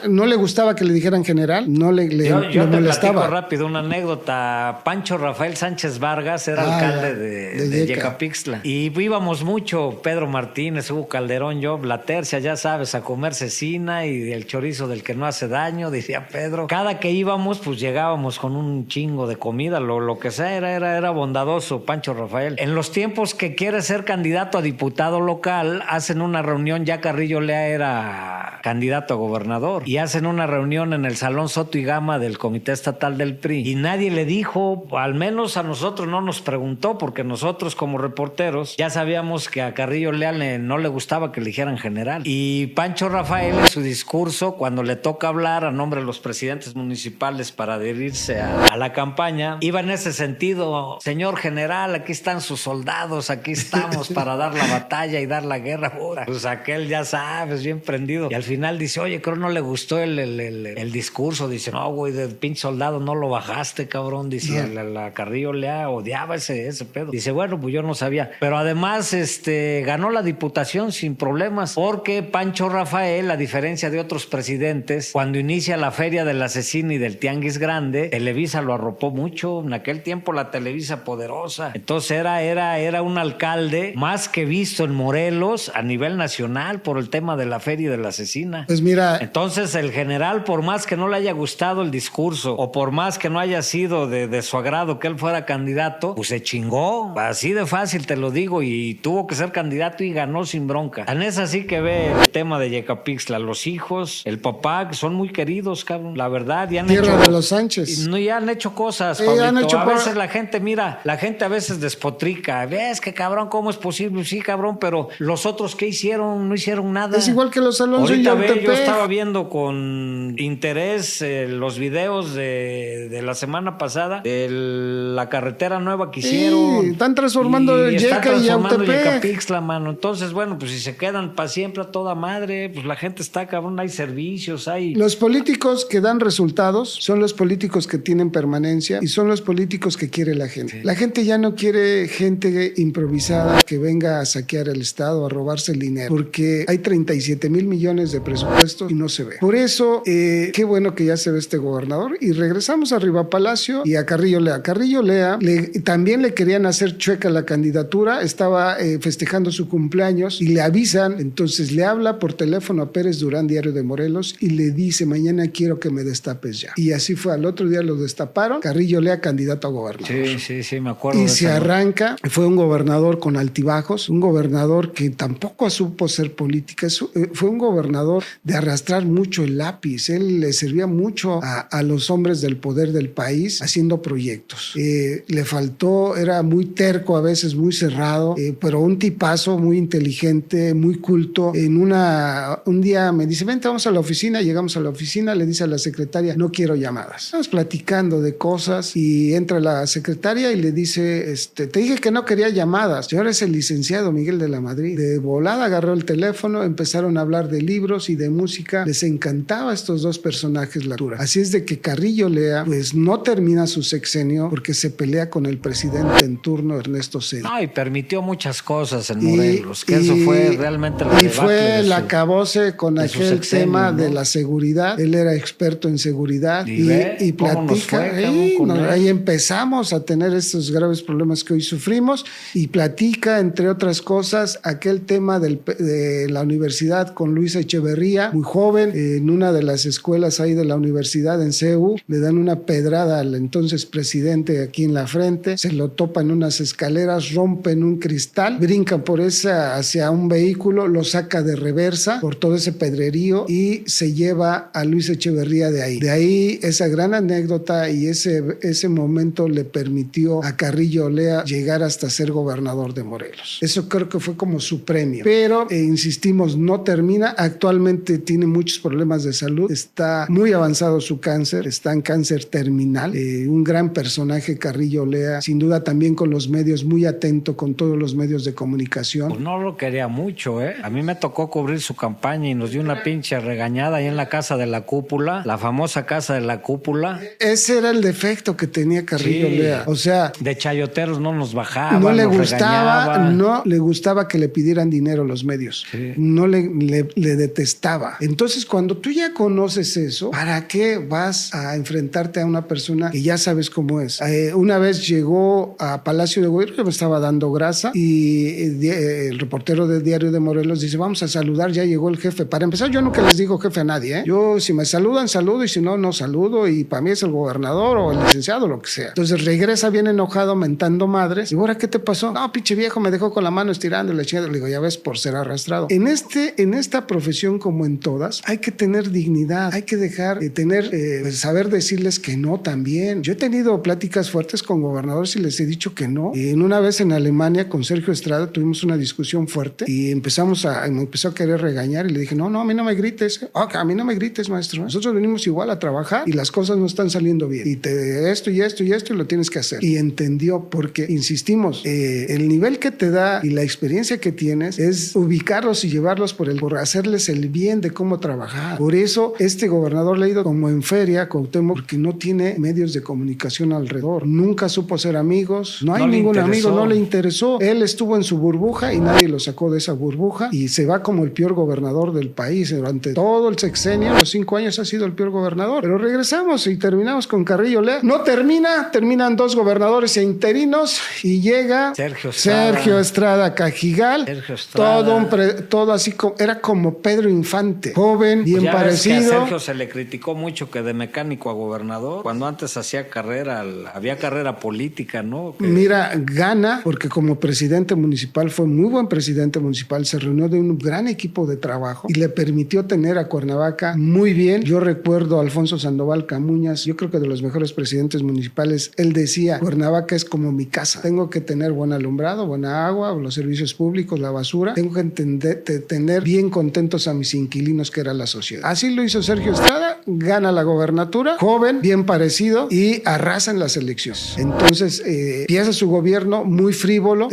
B: No le gustaba que le dijeran general, no le molestaba.
A: Yo te platico rápido una anécdota. Pancho Rafael Sánchez Vargas era alcalde de Yecapixtla. Y íbamos mucho, Pedro Martínez, Hugo Calderón, yo, la tercia, ya sabes, a comer cecina y el chorizo del que no hace daño, decía Pedro. Cada que íbamos, pues llegábamos con un chingo de comida, lo que sea, era bondadoso Pancho Rafael. En los tiempos que quiere ser candidato a diputado local, hacen una reunión, ya Carrillo Lea era candidato a gobernador, y hacen una reunión en el Salón Soto y Gama del Comité Estatal del PRI, y nadie le dijo, al menos a nosotros no nos preguntó, porque nosotros como reporteros ya sabíamos que a Carrillo Lea no le gustaba que le dijeran general. Y Pancho Rafael, en su discurso, cuando le toca hablar a nombre de los presidentes municipales para adherirse a la campaña, iba en ese sentido: señor general, aquí están sus soldados, aquí estamos para dar la batalla y dar la guerra. Pues aquel, ya sabes, bien prendido. Y al final dice: oye, creo no le gustó el discurso. Dice: no, güey, de pinche soldado no lo bajaste, cabrón. Dice, la Carrillo Lea odiaba ese pedo. Dice: bueno, pues yo no sabía. Pero además, ganó la diputación sin problemas, porque Pancho Rafael, a diferencia de otros presidentes, cuando inicia la feria de la cecina y del tianguis grande, Televisa lo arropó mucho. En aquel tiempo la Televisa poderosa. Entonces era un alcalde más que visto en Morelos a nivel nacional por el tema de la feria de la cecina.
B: Pues mira,
A: entonces el general, por más que no le haya gustado el discurso, o por más que no haya sido de su agrado que él fuera candidato, pues se chingó, así de fácil te lo digo, y tuvo que ser candidato y ganó sin bronca. Tan es así que ve el tema de Yecapixtla, los hijos, el papá, que son muy queridos, cabrón, la verdad, y han
B: Tierra de los Sánchez.
A: No, ya han hecho cosas, Pablito. A veces la gente a veces despotrica critica. Es que cabrón, ¿cómo es posible? Sí, cabrón, pero los otros ¿qué hicieron? No hicieron nada.
B: Es igual que los Alonso y Yautepec.
A: Yo estaba viendo con interés los videos de la semana pasada de la carretera nueva que hicieron.
B: Sí, están transformando Yeca y
A: Yecapixtla, mano. Entonces, bueno, pues si se quedan para siempre a toda madre, pues la gente está, cabrón, hay servicios, hay...
B: Los políticos que dan resultados son los políticos que tienen permanencia y son los políticos que quiere la gente. Sí. La gente ya no quiere gente improvisada que venga a saquear el Estado, a robarse el dinero, porque hay 37 mil millones de presupuesto y no se ve. Por eso, qué bueno que ya se ve este gobernador. Y regresamos a Riva Palacio y a Carrillo Lea. Carrillo Lea también le querían hacer chueca la candidatura, estaba festejando su cumpleaños y le avisan, entonces le habla por teléfono a Pérez Durán, Diario de Morelos, y le dice, mañana quiero que me destapes ya. Y así fue, al otro día lo destaparon, Carrillo Lea candidato a gobernador.
A: Sí, me acuerdo.
B: Y se arranca, fue un gobernador con altibajos, un gobernador que tampoco supo ser política, fue un gobernador de arrastrar mucho el lápiz, él le servía mucho a los hombres del poder del país haciendo proyectos. Le faltó, era muy terco a veces, muy cerrado, pero un tipazo muy inteligente, muy culto. Un día me dice, vente, vamos a la oficina, llegamos a la oficina, le dice a la secretaria, no quiero llamadas. Estamos platicando de cosas y entra la secretaria y le dice, te dije que no quería llamadas. Yo es el licenciado Miguel de la Madrid. De volada agarró el teléfono, empezaron a hablar de libros y de música. Les encantaba a estos dos personajes la altura. Así es de que Carrillo Lea, pues no termina su sexenio porque se pelea con el presidente en turno, Ernesto Zedillo.
A: No, y permitió muchas cosas en Morelos, que eso fue realmente
B: la y fue el acabose con aquel tema, ¿no?, de la seguridad. Él era experto en seguridad y platica. Ahí empezamos a tener estos graves problemas que hoy sufrimos y platica, entre otras cosas, aquel tema de la universidad con Luisa Echeverría, muy joven, en una de las escuelas ahí de la universidad en CEU, le dan una pedrada al entonces presidente aquí en la frente, se lo topan unas escaleras, rompen un cristal, brincan por esa hacia un vehículo, lo saca de reversa por todo ese pedrerío y se lleva a Luis Echeverría de ahí. De ahí esa gran anécdota y ese momento le permitió a Carrillo Lea llegar hasta ser gobernador de Morelos. Eso creo que fue como su premio. Pero, insistimos, no termina. Actualmente tiene muchos problemas de salud. Está muy avanzado su cáncer. Está en cáncer terminal. Un gran personaje, Carrillo Lea. Sin duda también con los medios, muy atento con todos los medios de comunicación.
A: Pues no lo quería mucho, ¿eh? A mí me tocó cubrir su campaña y nos dio una pinche regañada ahí en la Casa de la Cúpula, la famosa Casa de la Cúpula.
B: Ese era el defecto que tenía Carrillo Lea. O sea,
A: de chayoteros no nos bajaban,
B: no le
A: nos
B: gustaba que le pidieran dinero a los medios. Sí. No le detestaba. Entonces, cuando tú ya conoces eso, ¿para qué vas a enfrentarte a una persona que ya sabes cómo es? Una vez llegó a Palacio de Gobierno, me estaba dando grasa y el reportero del Diario de Morelos dice, vamos a saludar, ya llegó el jefe. Para empezar, yo nunca les digo jefe a nadie, ¿eh? Yo, si me saludan, saludo, y si no, no saludo, y para mí es el gobernador o el licenciado, lo que sea. Entonces regresa bien enojado, mentando madres. Y ahora, ¿qué te pasó? No, pinche viejo, me dejó con la mano estirando y le chingada. Le digo, ya ves, por ser arrastrado. En esta profesión, como en todas, hay que tener dignidad, hay que dejar de tener, saber decirles que no también. Yo he tenido pláticas fuertes con gobernadores y les he dicho que no. En una vez en Alemania, con Sergio Estrada, tuvimos una discusión fuerte y me empezó a querer regañar y le dije, no, a mí no me grites. A mí no me grites, maestro. Nosotros venimos igual a trabajar y las cosas no están saliendo bien. Y esto y esto y esto y lo tienes que hacer. Y entendió, porque insistimos, el nivel que te da y la experiencia que tienes es ubicarlos y llevarlos por hacerles el bien de cómo trabajar. Por eso este gobernador le ha ido como en feria, Cuauhtémoc, porque no tiene medios de comunicación alrededor. Nunca supo ser amigos. No hay ningún amigo, no le interesó. Él estuvo en su burbuja y nadie lo sacó de esa burbuja y se va como el peor gobernador del país. Durante todo el sexenio, los 5 años ha sido el peor gobernador. Pero regresamos y terminamos con Carrillo Lea. No terminan 2 gobernadores e interinos y llega Sergio Estrada Cajigal. Todo así como, era como Pedro Infante, joven, bien
A: pues
B: parecido.
A: Ves que a Sergio se le criticó mucho que de mecánico a gobernador, cuando antes hacía había carrera política, ¿no?
B: Mira, gana porque como presidente municipal fue muy buen presidente municipal, se reunió de un gran equipo de trabajo y le permitió tener a Cuernavaca muy bien. Yo recuerdo a Alfonso Sandoval Camuñas, yo creo que de los mejores presidentes municipales, él decía, Cuernavaca es como mi casa, tengo que tener buen alumbrado, buena agua, los servicios públicos, la basura. Tengo que tener bien contentos a mis inquilinos, que era la sociedad. Así lo hizo Sergio Estrada, gana la gobernatura, joven, bien parecido, y arrasa en las elecciones. Entonces empieza su gobierno muy frívolo,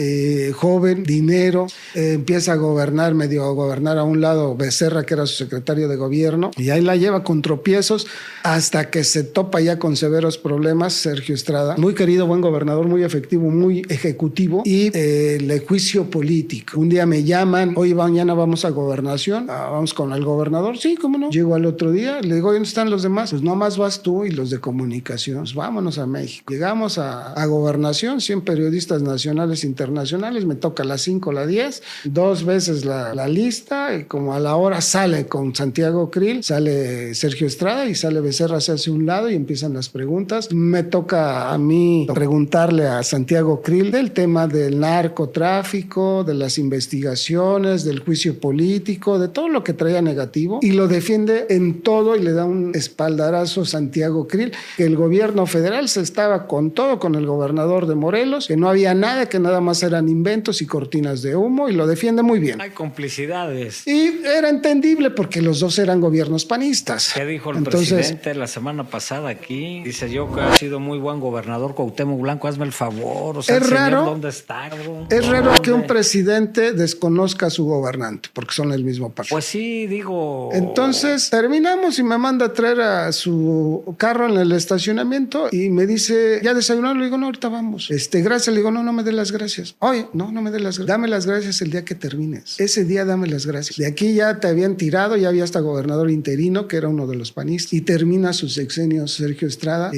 B: joven, dinero, empieza a gobernar, medio a gobernar a un lado Becerra, que era su secretario de gobierno, y ahí la lleva con tropiezos hasta que se topa ya con severos problemas Sergio Estrada. Muy querido, buen gobernador, muy efectivo, muy ejecutivo, y el juicio político. Un día me llaman, oye, mañana vamos a gobernación, vamos con el gobernador. Sí, cómo no. Llego al otro día, le digo, ¿dónde están los demás? Pues nomás vas tú y los de comunicación. Pues vámonos a México. Llegamos a gobernación, 100 periodistas nacionales e internacionales, me toca a las 5, a las 10, 2 veces la lista, y como a la hora sale con Santiago Krill, sale Sergio Estrada y sale Becerra, se hace un lado y empiezan las preguntas. Me toca a mí preguntarle a Santiago Krill del tema del narcotráfico, de las investigaciones, del juicio político, de todo lo que traía negativo, y lo defiende en todo y le da un espaldarazo Santiago Krill, que el gobierno federal se estaba con todo con el gobernador de Morelos, que no había nada, que nada más eran inventos y cortinas de humo, y lo defiende muy bien.
A: Hay complicidades.
B: Y era entendible porque los dos eran gobiernos panistas.
A: ¿Qué dijo el presidente la semana pasada aquí? Dice, yo que ha sido muy buen gobernador Cuauhtémoc Blanco, hazme el favor. O sea,
B: es raro,
A: ¿dónde está, bro?
B: Es raro que un presidente desconozca a su gobernante, porque son el mismo partido.
A: Pues sí, digo.
B: Entonces terminamos y me manda a traer a su carro en el estacionamiento y me dice, ¿ya desayunaron? Le digo, no, ahorita vamos. Gracias. Le digo, no me dé las gracias. Oye, no me dé las gracias. Dame las gracias el día que termines. Ese día dame las gracias. De aquí ya te habían tirado, ya había hasta gobernador interino, que era uno de los panistas, y termina su sexenio Sergio Estrada,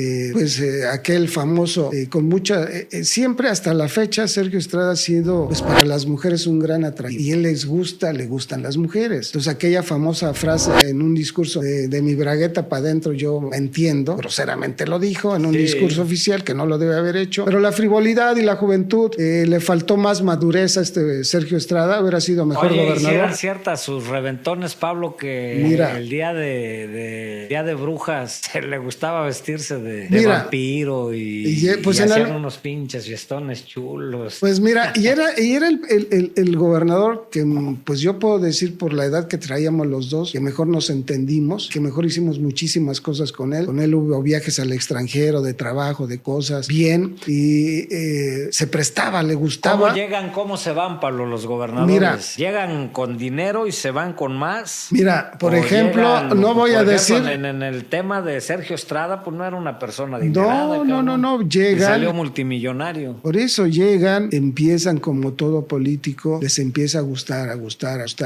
B: aquel famoso, con mucha, siempre hasta la fecha Sergio Estrada ha sido, pues para las mujeres un gran atractivo, y él le gustan las mujeres. Entonces aquella famosa frase en un discurso de mi bragueta para adentro, yo entiendo, groseramente lo dijo en un discurso oficial, que no lo debe haber hecho, pero la frivolidad y la juventud, le faltó más madurez a Sergio Estrada, hubiera sido mejor gobernador.
A: Hicieran ciertas sus reventones, Pablo, que mira, el día de brujas le gustaba vestirse de vampiro y
B: pues
A: hacían unos pinches fiestones chulos.
B: Pues mira, y era el gobernador que, pues yo puedo decir por la edad que traíamos los dos, que mejor nos entendimos, que mejor hicimos muchísimas cosas con él. Con él hubo viajes al extranjero, de trabajo, de cosas, bien, y se prestaba, le gustaba.
A: ¿Cómo llegan, cómo se van, Pablo, los gobernadores?
B: Mira,
A: ¿llegan con dinero y se van con más?
B: Mira, por ejemplo, no voy a decir...
A: En el tema de Sergio Estrada, pues no era una persona adinerada.
B: No, llegan...
A: Y salió multimillonario.
B: Por eso llegan, empiezan como todo político, les empieza a gustar.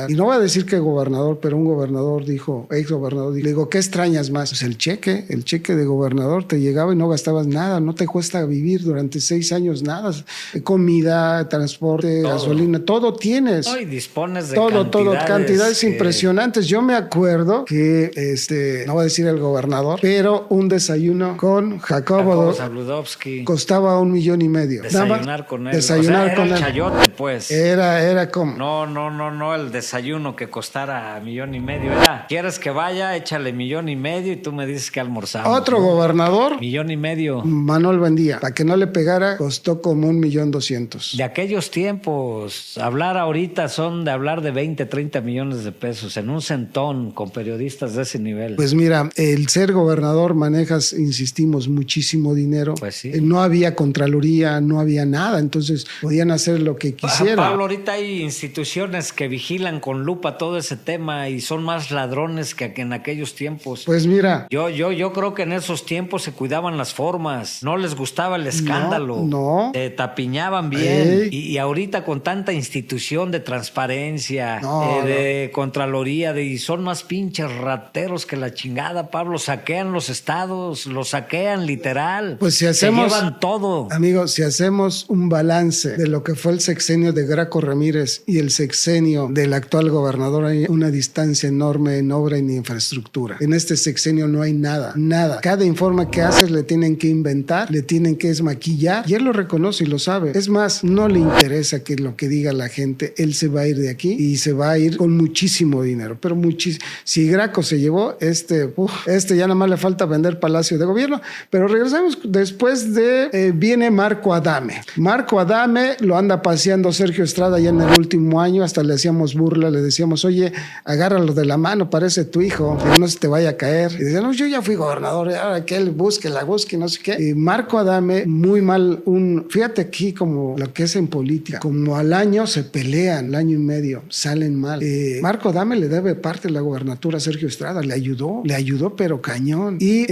B: Y no voy a decir que gobernador, pero un gobernador dijo, ex gobernador, le digo, ¿qué extrañas más? Pues el cheque de gobernador te llegaba y no gastabas nada, no te cuesta vivir durante 6 años nada, comida, transporte, gasolina, todo tienes.
A: No, y dispones de
B: cantidades impresionantes. Yo me acuerdo que, no voy a decir el gobernador, pero un desayuno con Jacobo
A: Zabludovsky
B: costaba $1.5 million.
A: Desayunar con él.
B: Desayunar con él.
A: Chayote, pues.
B: Era como.
A: No, el desayuno que costara $1.5 million. Era, ¿quieres que vaya? Échale $1.5 million y tú me dices que almorzamos.
B: Otro gobernador.
A: $1.5 million.
B: Manuel Buendía. Para que no le pegara, costó como $1.200.000.
A: De aquellos tiempos, hablar ahorita son de hablar de 20, 30 millones de pesos en un centón con periodistas de ese nivel.
B: Pues mira, el ser gobernador manejas, insistimos, muchísimo dinero.
A: Pues sí.
B: No había contraloría, no había nada, entonces podían hacer lo que quisieran.
A: Pablo, ahorita hay instituciones que vigilan con lupa todo ese tema y son más ladrones que en aquellos tiempos.
B: Pues mira.
A: Yo creo que en esos tiempos se cuidaban las formas, no les gustaba el escándalo.
B: No.
A: Se tapiñaban bien. Y ahorita con tanta institución de transparencia, de contraloría, y son más pinches rateros que la chingada, Pablo. Saquean los estados, los saquean literal.
B: Pues si hacemos,
A: se llevan todo.
B: Amigos, si hacemos un balance de lo que fue el sexenio de Graco Ramírez y el sexenio del actual gobernador, hay una distancia enorme en obra y en infraestructura. En este sexenio no hay nada. Cada informe que haces le tienen que inventar, le tienen que maquillar, y él lo reconoce y lo sabe. Es más, no le interesa que lo que diga la gente, él se va a ir de aquí y se va a ir con muchísimo dinero, pero muchísimo. Si Graco se llevó, ya nada más le falta vender Palacio de Gobierno, pero regresamos después viene Marco Haddad. Adame. Marco Adame lo anda paseando Sergio Estrada ya en el último año, hasta le hacíamos burla, le decíamos, oye, agárralo de la mano, parece tu hijo, que no se te vaya a caer. Y dice, no, yo ya fui gobernador, ahora que él busque, no sé qué. Y Marco Adame, muy mal, fíjate aquí como lo que es en política, como al año se pelean, el año y medio, salen mal. Marco Adame le debe parte de la gobernatura a Sergio Estrada, le ayudó pero cañón. Y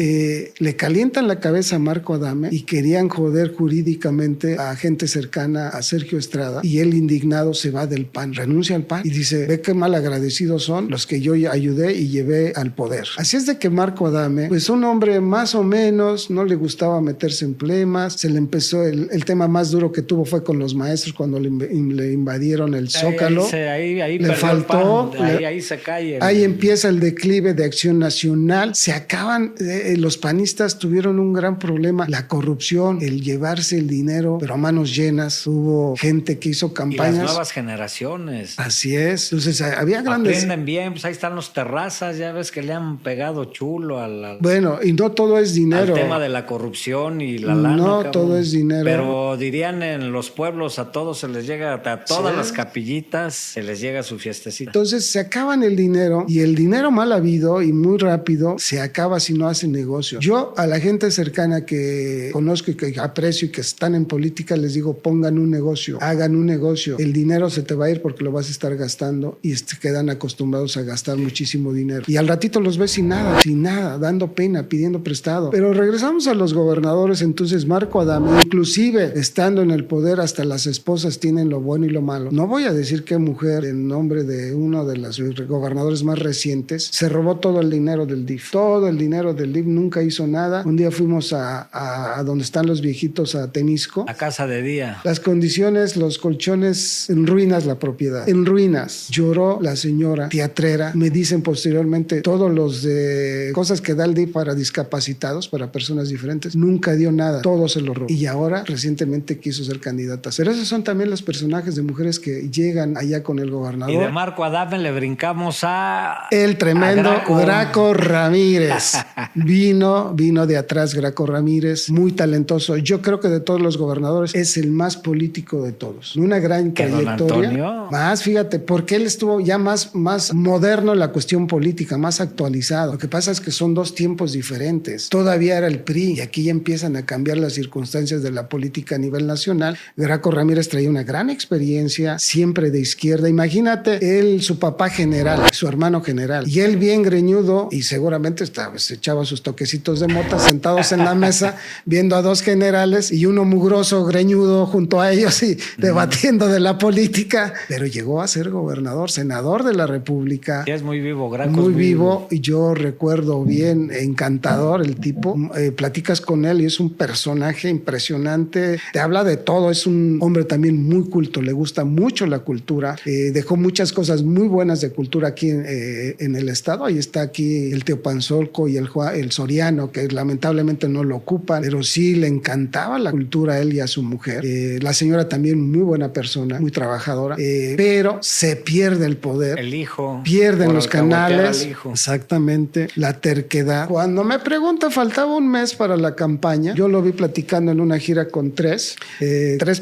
B: le calientan la cabeza a Marco Adame y querían joder jurídicamente a gente cercana a Sergio Estrada, y él indignado se va del PAN, renuncia al PAN y dice, ve qué mal agradecidos son los que yo ayudé y llevé al poder. Así es de que Marco Adame, pues un hombre más o menos, no le gustaba meterse en problemas, se le empezó, el tema más duro que tuvo fue con los maestros cuando le invadieron el Zócalo.
A: Ahí
B: le faltó,
A: ahí se cae.
B: Ahí empieza el declive de Acción Nacional, se acaban, los panistas tuvieron un gran problema, la corrupción, el llevarse el dinero, pero a manos llenas. Hubo gente que hizo campañas.
A: Y las nuevas generaciones.
B: Así es. Entonces había grandes...
A: Aprenden bien, pues ahí están los Terrazas, ya ves que le han pegado chulo
B: Bueno, y no todo es dinero.
A: Al tema de la corrupción y la lana.
B: No, todo es dinero.
A: Pero dirían en los pueblos a todos se les llega, a todas las capillitas se les llega su fiestecita.
B: Entonces se acaban el dinero, y el dinero mal habido y muy rápido se acaba si no hacen negocio. Yo a la gente cercana que conozco y que aprecio y que están en política les digo, pongan un negocio, hagan un negocio. El dinero se te va a ir porque lo vas a estar gastando, y quedan acostumbrados a gastar muchísimo dinero. Y al ratito los ves sin nada, dando pena, pidiendo prestado. Pero regresamos a los gobernadores. Entonces Marco Adame, inclusive estando en el poder, hasta las esposas tienen lo bueno y lo malo. No voy a decir qué mujer, en nombre de uno de los gobernadores más recientes, se robó todo el dinero del DIF. Todo el dinero del DIF, nunca hizo nada. Un día fuimos a donde están los viejitos, a Temisco.
A: A casa de día.
B: Las condiciones, los colchones en ruinas, la propiedad. En ruinas. Lloró la señora teatrera. Me dicen posteriormente, todos los de cosas que da el DIF para discapacitados, para personas diferentes, nunca dio nada. Todo se lo robó. Y ahora, recientemente, quiso ser candidata. Pero esos son también los personajes de mujeres que llegan allá con el gobernador.
A: Y de Marco Adame le brincamos a...
B: el tremendo Graco Ramírez. Vino de atrás Graco Ramírez, muy talentoso. Yo creo que de todos los gobernadores es el más político de todos. Una gran trayectoria. Más, fíjate, porque él estuvo ya más moderno en la cuestión política, más actualizado. Lo que pasa es que son dos tiempos diferentes. Todavía era el PRI y aquí ya empiezan a cambiar las circunstancias de la política a nivel nacional. Graco Ramírez traía una gran experiencia, siempre de izquierda. Imagínate, él, su papá general, su hermano general, y él bien greñudo, y seguramente se echaba sus toquecitos de mota sentados en la mesa viendo a dos generales y uno mugroso, greñudo junto a ellos y debatiendo de la política, pero llegó a ser gobernador, senador de la República.
A: Sí, es muy vivo, Graco.
B: Muy vivo, y yo recuerdo bien, encantador el tipo. Platicas con él y es un personaje impresionante, te habla de todo, es un hombre también muy culto, le gusta mucho la cultura, dejó muchas cosas muy buenas de cultura aquí en el estado. Ahí está aquí el Teopanzolco y el Soriano, que lamentablemente no lo ocupan, pero sí le encantaba la cultura a él y a su mujer. La señora también muy buena persona, muy trabajadora, pero se pierde el poder.
A: El hijo.
B: Pierden los canales. Exactamente. La terquedad. Cuando me pregunta, faltaba un mes para la campaña, yo lo vi platicando en una gira con tres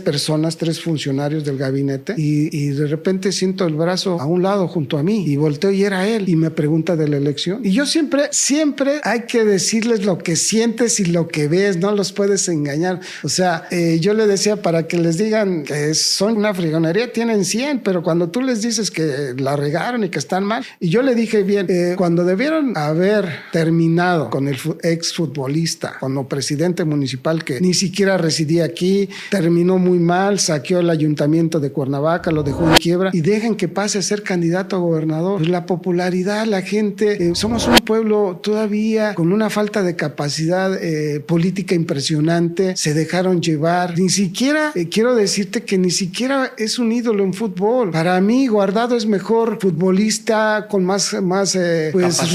B: personas, tres funcionarios del gabinete, y de repente siento el brazo a un lado junto a mí y volteo y era él, y me pregunta de la elección. Y yo siempre hay que decirles lo que sientes y lo que ves, no los puedes engañar. O sea, yo le decía, para que les digan que son una frigonería, tienen 100, pero cuando tú les dices que la regaron y que están mal, y yo le dije bien, cuando debieron haber terminado con el exfutbolista, como presidente municipal que ni siquiera residía aquí, terminó muy mal, saqueó el ayuntamiento de Cuernavaca, lo dejó en quiebra, y dejen que pase a ser candidato a gobernador. Pues la popularidad, la gente, somos un pueblo todavía con una falta de capacidad política impresionante, se dejaron llevar. Ni siquiera, quiero decirte que ni siquiera es un ídolo en fútbol. Para mí, Guardado es mejor futbolista, con más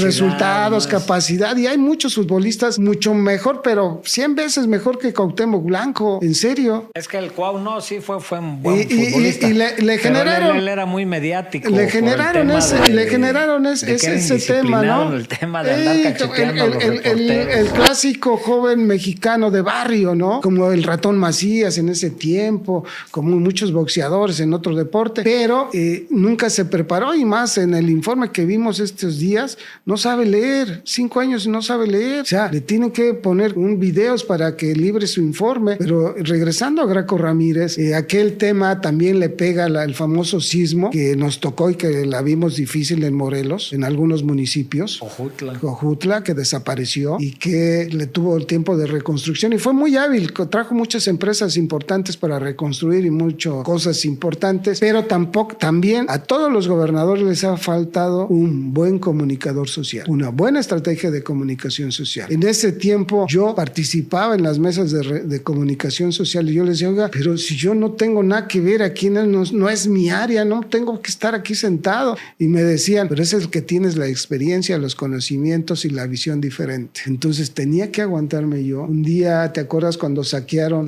B: resultados, capacidad, y hay muchos futbolistas mucho mejor, pero 100 veces mejor que Cuauhtémoc Blanco, en serio.
A: Es que el Cuau no, sí fue un buen futbolista.
B: Y le generaron...
A: Él era muy mediático.
B: Le generaron ese tema, ¿no?
A: El tema de andar cacheteando a los reporteros.
B: El clásico joven mexicano de barrio, ¿no? Como el ratón Macías en ese tiempo, como muchos boxeadores en otro deporte, pero nunca se preparó, y más en el informe que vimos estos días, no sabe leer, 5 años y no sabe leer. O sea, le tienen que poner videos para que libre su informe. Pero regresando a Graco Ramírez, aquel tema también le pega el famoso sismo que nos tocó y que la vimos difícil en Morelos, en algunos municipios. Jojutla, que desapareció y que le tuvo el tiempo de reconstrucción y fue muy hábil, trajo muchas empresas importantes para reconstruir y muchas cosas importantes, pero también a todos los gobernadores les ha faltado un buen comunicador social, una buena estrategia de comunicación social. En ese tiempo yo participaba en las mesas de comunicación social y yo les decía, oiga, pero si yo no tengo nada que ver aquí, no es mi área, no tengo que estar aquí sentado. Y me decían, pero es el que tienes la experiencia, los conocimientos y la visión diferente. Entonces tenía que aguantarme yo. Un día, ¿te acuerdas cuando saquearon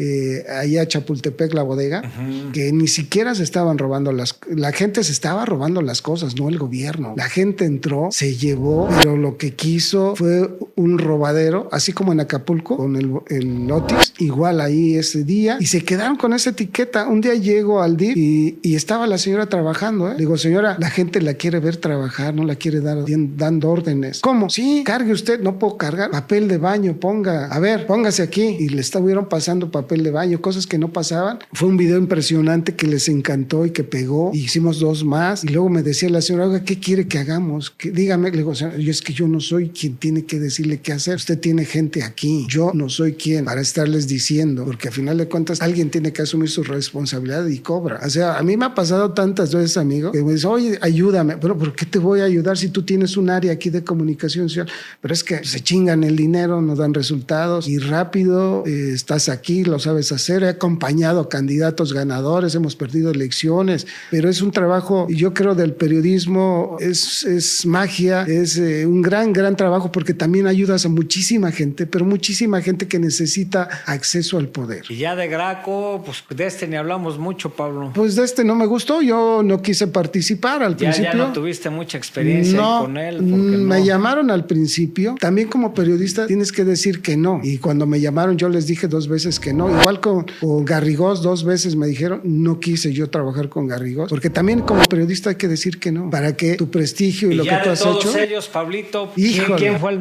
B: allá a Chapultepec la bodega? Uh-huh. Que ni siquiera se estaban robando la gente se estaba robando las cosas, no el gobierno. La gente entró, se llevó, pero lo que quiso fue un robadero, así como en Acapulco con el Otis, igual ahí ese día, y se quedaron con esa etiqueta. Un día llego al DIF y estaba la señora trabajando, Le digo, señora, la gente la quiere ver trabajar, no la quiere dar dando órdenes. ¿Cómo? Sí, cargue usted. No puedo cargar papel de baño, póngase aquí. Y le estuvieron pasando papel de baño, cosas que no pasaban. Fue un video impresionante que les encantó y que pegó. Y hicimos 2 más. Y luego me decía la señora, oiga, ¿qué quiere que hagamos? Dígame. Le digo, señora, es que yo no soy quien tiene que decirle qué hacer. Usted tiene gente aquí. Yo no soy quien para estarles diciendo, porque al final de cuentas alguien tiene que asumir su responsabilidad y cobra. O sea, a mí me ha pasado tantas veces, amigo, que me dice, oye, ayúdame. Pero ¿por qué te voy a ayudar si tú tienes un área aquí de comunicación social? Pero es que se chingan el dinero, no dan resultados y rápido estás aquí, lo sabes hacer. He acompañado a candidatos ganadores, hemos perdido elecciones, pero es un trabajo, yo creo, del periodismo, es magia, es un gran trabajo, porque también ayudas a muchísima gente, pero muchísima gente que necesita acceso al poder.
A: Y ya de Graco, pues de este ni hablamos mucho, Pablo.
B: Pues de este no me gustó, yo no quise participar al principio.
A: Ya no tuviste mucha experiencia con él.
B: Me llamaron al principio, también como periodista tienes que decir que no, y cuando me llamaron yo les dije 2 veces que no, igual con Garrigós 2 veces me dijeron, no quise yo trabajar con Garrigós, porque también como periodista hay que decir que no, para que tu prestigio y lo que tú has hecho.
A: Todos ellos, Pablito, ¿quién fue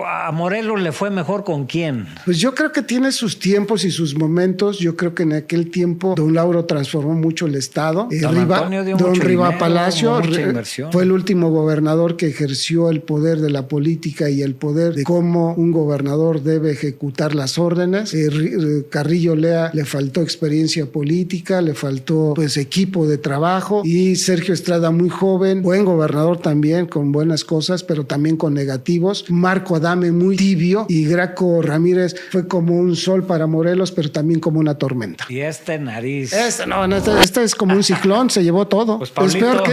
A: a Morelos le fue mejor con quién?
B: Pues yo creo que tiene sus tiempos y sus momentos. Yo creo que en aquel tiempo don Lauro transformó mucho el estado. Don Riva Palacio fue el último gobernador que ejerció el poder de la política y el poder de cómo un gobernador debe ejecutar las órdenes. Carrillo Lea le faltó experiencia política, le faltó pues equipo de trabajo, y Sergio Estrada muy joven, buen gobernador también, con buenas cosas, pero también con negativos. Marco Adame muy tibio, y Graco Ramírez fue como un sol para Morelos, pero también como una tormenta.
A: Y nariz.
B: Este es como un ciclón, se llevó todo. Pues,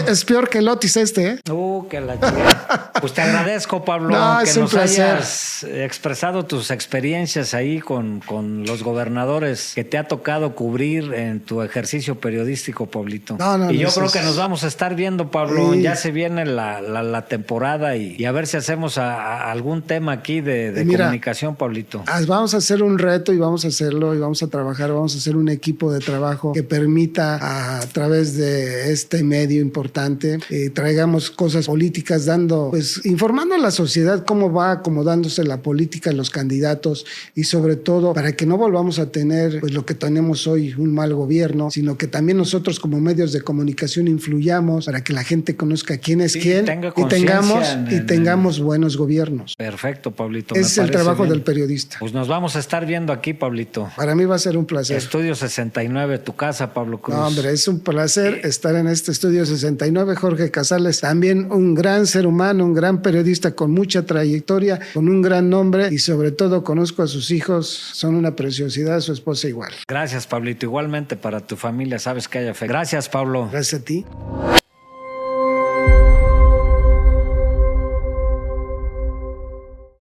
B: es peor que el Otis
A: que la chica. Pues te agradezco, Pablo, que nos hayas expresado tus experiencias ahí con los gobernadores que te ha tocado cubrir en tu ejercicio periodístico, Pablito. Y yo creo que nos vamos a estar viendo, Pablo. Sí. Ya se viene la temporada y a ver si hacemos algún tema aquí de comunicación, Pablito.
B: Vamos a hacer un reto y vamos a hacerlo y vamos a trabajar, vamos a hacer un equipo de trabajo que permita a través de este medio importante traigamos cosas políticas, informando a la sociedad cómo va acomodándose la política, los candidatos, y sobre todo para que no volvamos a tener pues lo que tenemos hoy, un mal gobierno, sino que también nosotros como medios de comunicación influyamos para que la gente conozca quién es quién y tengamos buenos gobiernos.
A: Perfecto, Pablito.
B: Ese es el trabajo del periodista.
A: Pues nos vamos a estar viendo aquí, Pablito.
B: Para mí va a ser un placer.
A: Estudio 69, tu casa, Pablo Cruz.
B: No, hombre, es un placer estar en este Estudio 69. Jorge Casales, también un gran ser humano, un gran periodista con mucha trayectoria, con un gran nombre, y sobre todo conozco a sus hijos, son una preciosidad, su esposa igual.
A: Gracias, Pablito. Igualmente para tu familia, sabes que haya fe. Gracias, Pablo.
B: Gracias a ti.